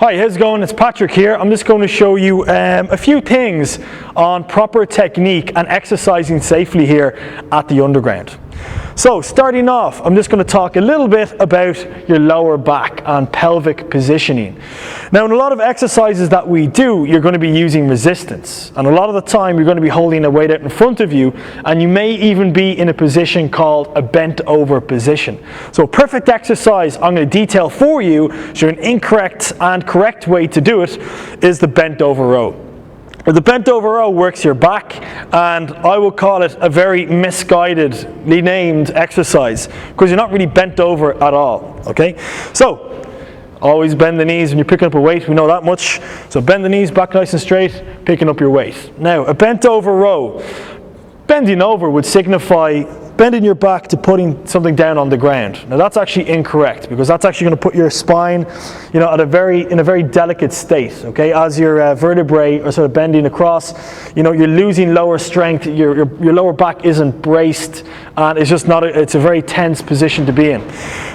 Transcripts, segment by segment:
Hi, how's it going? It's Patrick here. I'm just going to show you a few things on proper technique and exercising safely here at the Underground. So starting off, I'm just going to talk a little bit about your lower back and pelvic positioning. Now in a lot of exercises that we do, you're going to be using resistance, and a lot of the time you're going to be holding a weight out in front of you, and you may even be in a position called a bent over position. So a perfect exercise I'm going to detail for you, so an incorrect and correct way to do it is the bent over row. The bent over row works your back, and I will call it a very misguidedly named exercise because you're not really bent over at all, okay? So, always bend the knees when you're picking up a weight, we know that much. So bend the knees back nice and straight, picking up your weight. Now, a bent over row, bending over would signify bending your back to putting something down on the ground. Now that's actually incorrect, because that's actually going to put your spine, in a very delicate state. Okay, as your vertebrae are sort of bending across, you're losing lower strength. Your lower back isn't braced, and it's just not. It's a very tense position to be in.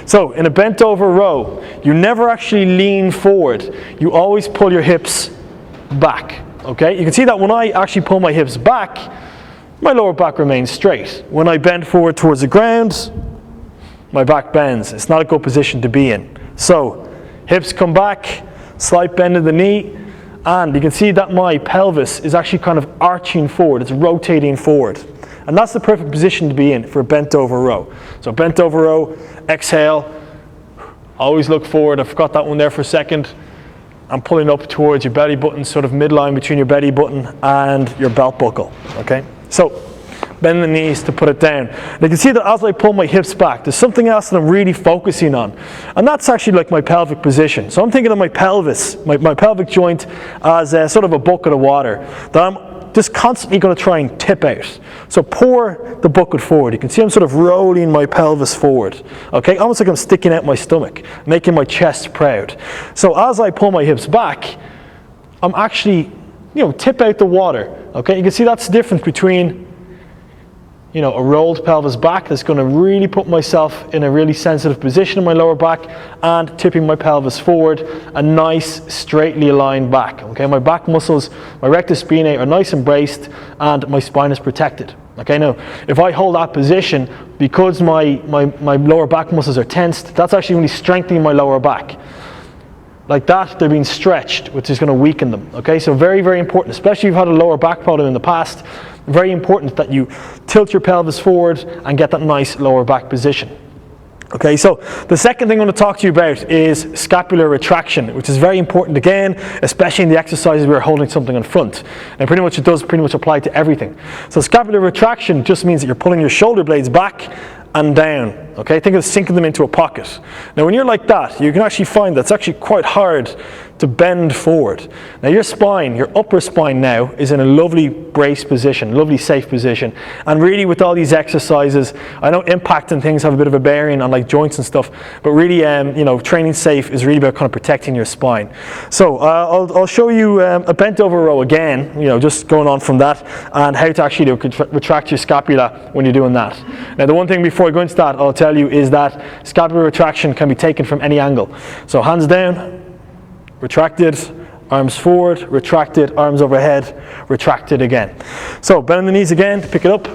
So in a bent over row, you never actually lean forward. You always pull your hips back. Okay, you can see that when I actually pull my hips back, my lower back remains straight. When I bend forward towards the ground, my back bends. It's not a good position to be in. So, hips come back, slight bend in the knee, and you can see that my pelvis is actually kind of arching forward. It's rotating forward. And that's the perfect position to be in for a bent over row. So bent over row, exhale, always look forward. I forgot that one there for a second. I'm pulling up towards your belly button, sort of midline between your belly button and your belt buckle, okay? So, bend the knees to put it down. And you can see that as I pull my hips back, there's something else that I'm really focusing on. And that's actually like my pelvic position. So I'm thinking of my pelvis, my pelvic joint, as sort of a bucket of water that I'm just constantly going to try and tip out. So pour the bucket forward. You can see I'm sort of rolling my pelvis forward. Okay, almost like I'm sticking out my stomach, making my chest proud. So as I pull my hips back, I'm actually tip out the water. Okay, you can see that's the difference between, a rolled pelvis back that's going to really put myself in a really sensitive position in my lower back, and tipping my pelvis forward, a nice straightly aligned back. Okay, my back muscles, my rectus spinae are nice and braced, and my spine is protected. Okay, now if I hold that position, because my lower back muscles are tensed, that's actually really strengthening my lower back. Like that, they're being stretched, which is going to weaken them. Okay, so very, very important, especially if you've had a lower back problem in the past, very important that you tilt your pelvis forward and get that nice lower back position. Okay, so the second thing I want to talk to you about is scapular retraction, which is very important again, especially in the exercises where you're holding something in front. And it does pretty much apply to everything. So scapular retraction just means that you're pulling your shoulder blades back and down. Okay, think of sinking them into a pocket. Now when you're like that, you can actually find that's actually quite hard to bend forward. Now your spine, your upper spine now, is in a lovely braced position, lovely safe position. And really with all these exercises, I know impact and things have a bit of a bearing on like joints and stuff, but really training safe is really about kind of protecting your spine. So I'll show you a bent over row again, just going on from that, and how to actually retract your scapula when you're doing that. Now the one thing before I go into that, I'll tell you is that scapular retraction can be taken from any angle. So hands down, retracted, arms forward, retracted, arms overhead, retracted again. So bend the knees again to pick it up.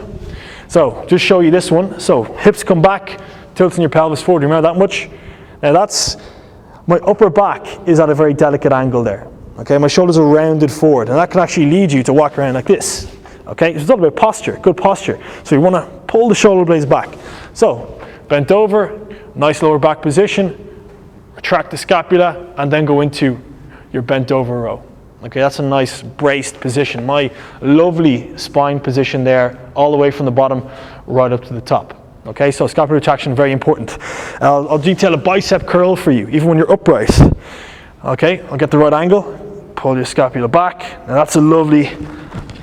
So just show you this one. So hips come back, tilting your pelvis forward. Remember that much? Now that's, my upper back is at a very delicate angle there. Okay, my shoulders are rounded forward, and that can actually lead you to walk around like this. Okay, it's all about posture, good posture. So you want to pull the shoulder blades back. So bent over, nice lower back position, retract the scapula, and then go into your bent over row. Okay, that's a nice braced position. My lovely spine position there, all the way from the bottom right up to the top. Okay, so scapular retraction, very important. I'll detail a bicep curl for you, even when you're upright. Okay, I'll get the right angle, pull your scapula back. Now that's a lovely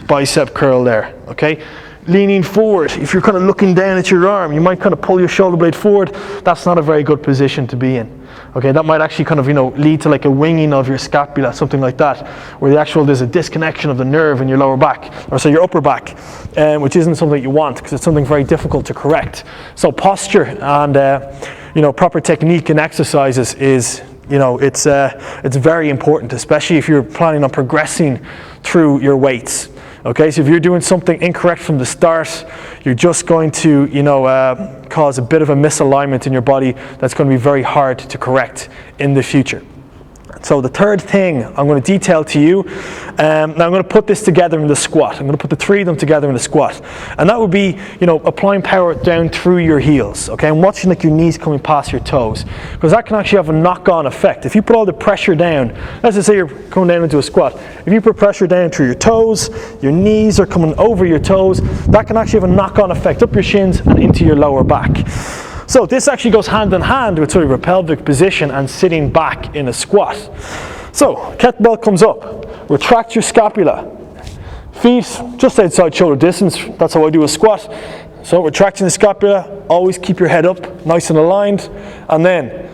bicep curl there. Okay, leaning forward, if you're kind of looking down at your arm, you might kind of pull your shoulder blade forward. That's not a very good position to be in. Okay, that might actually kind of lead to like a winging of your scapula, something like that, where there's a disconnection of the nerve in your lower back, or so your upper back, which isn't something that you want, because it's something very difficult to correct. So posture and proper technique in exercises is you know, it's very important, especially if you're planning on progressing through your weights. Okay, so if you're doing something incorrect from the start, you're just going to, you know, cause a bit of a misalignment in your body that's going to be very hard to correct in the future. So the third thing I'm going to detail to you, now I'm going to put this together in the squat. I'm going to put the three of them together in the squat. And that would be, you know, applying power down through your heels, okay, and watching like your knees coming past your toes, because that can actually have a knock-on effect. If you put all the pressure down, let's just say you're going down into a squat, if you put pressure down through your toes, your knees are coming over your toes, that can actually have a knock-on effect up your shins and into your lower back. So this actually goes hand in hand with sort of a pelvic position and sitting back in a squat. So kettlebell comes up, retract your scapula, feet just outside shoulder distance, that's how I do a squat. So retracting the scapula, always keep your head up, nice and aligned, and then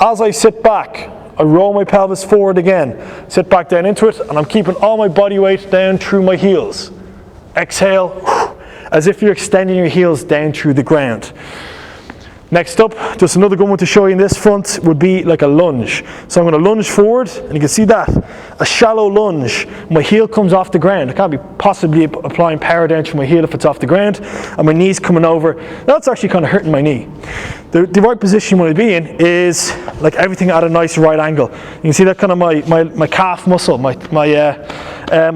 as I sit back, I roll my pelvis forward again, sit back down into it, and I'm keeping all my body weight down through my heels. Exhale, as if you're extending your heels down through the ground. Next up, just another good one to show you in this front would be like a lunge. So I'm going to lunge forward, and you can see that, a shallow lunge. My heel comes off the ground. I can't be possibly applying power down through my heel if it's off the ground, and my knee's coming over. That's actually kind of hurting my knee. The right position you want to be in is like everything at a nice right angle. You can see that kind of my calf muscle, my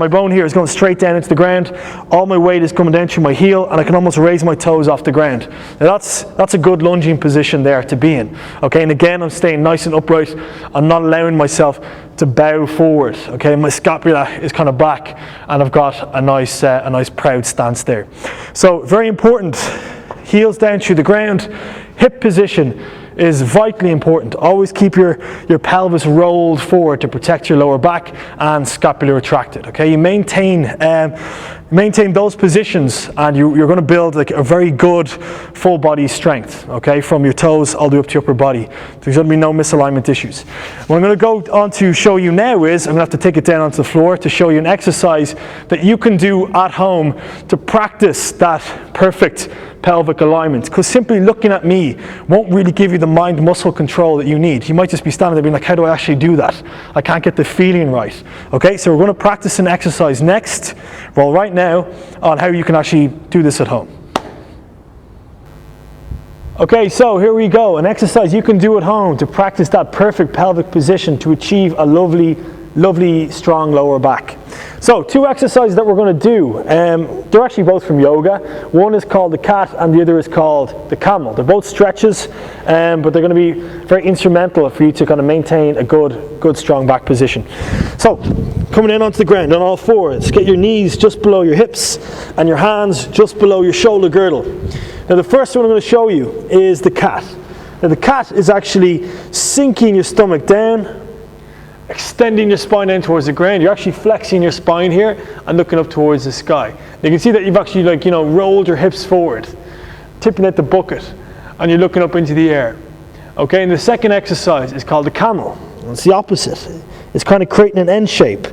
bone here is going straight down into the ground. All my weight is coming down through my heel, and I can almost raise my toes off the ground. Now that's a good lunging position there to be in. Okay, and again, I'm staying nice and upright. I'm not allowing myself to bow forward. Okay, my scapula is kind of back, and I've got a nice proud stance there. So very important. Heels down through the ground. Hip position is vitally important. Always keep your pelvis rolled forward to protect your lower back and scapula retracted. Okay, you maintain those positions, and you're going to build like a very good full body strength. Okay, from your toes all the way up to your upper body. There's going to be no misalignment issues. What I'm going to go on to show you now is I'm going to have to take it down onto the floor to show you an exercise that you can do at home to practice that perfect pelvic alignment, because simply looking at me won't really give you the mind muscle control that you need. You might just be standing there being like, how do I actually do that? I can't get the feeling right. Okay, so we're going to practice an exercise next, well right now, on how you can actually do this at home. Okay, so here we go, an exercise you can do at home to practice that perfect pelvic position to achieve a lovely strong lower back. So two exercises that we're going to do, they're actually both from yoga. One is called the cat and the other is called the camel. They're both stretches, but they're going to be very instrumental for you to kind of maintain a good strong back position. So coming in onto the ground on all fours, get your knees just below your hips and your hands just below your shoulder girdle. Now the first one I'm going to show you is the cat. Now the cat is actually sinking your stomach down, extending your spine in towards the ground. You're actually flexing your spine here and looking up towards the sky. You can see that you've actually rolled your hips forward, tipping at the bucket, and you're looking up into the air. Okay, and the second exercise is called the camel. It's the opposite. It's kind of creating an N shape.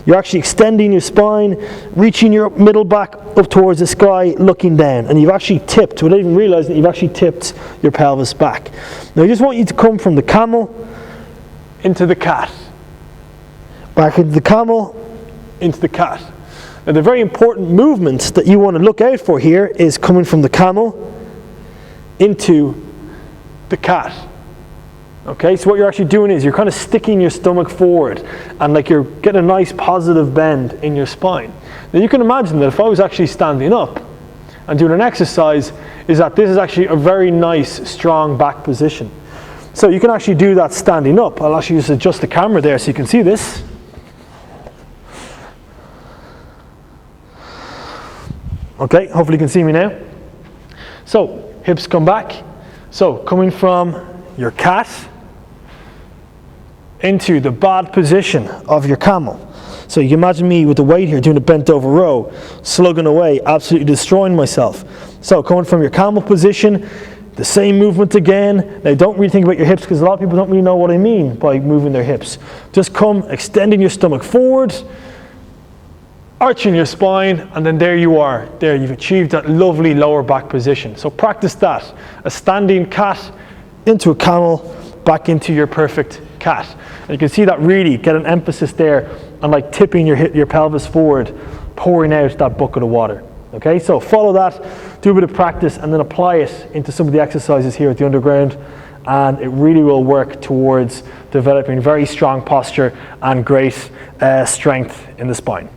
You're actually extending your spine, reaching your middle back up towards the sky, looking down, and you've actually tipped, without even realizing that you've actually tipped your pelvis back. Now I just want you to come from the camel into the cat. Back into the camel, into the cat. Now the very important movement that you want to look out for here is coming from the camel into the cat. Okay, so what you're actually doing is you're kind of sticking your stomach forward and like you're getting a nice positive bend in your spine. Now you can imagine that if I was actually standing up and doing an exercise, is that this is actually a very nice strong back position. So you can actually do that standing up. I'll actually just adjust the camera there so you can see this. Okay, hopefully you can see me now. So hips come back. So coming from your cat into the bad position of your camel. So you can imagine me with the weight here doing a bent over row, slugging away, absolutely destroying myself. So coming from your camel position, the same movement again. Now don't really think about your hips, because a lot of people don't really know what I mean by moving their hips. Just come extending your stomach forward, arching your spine, and then there you are. There, you've achieved that lovely lower back position. So practice that. A standing cat into a camel back into your perfect cat. And you can see that really get an emphasis there on like tipping your pelvis forward, pouring out that bucket of water. Okay, so follow that, do a bit of practice, and then apply it into some of the exercises here at the underground, and it really will work towards developing very strong posture and great strength in the spine.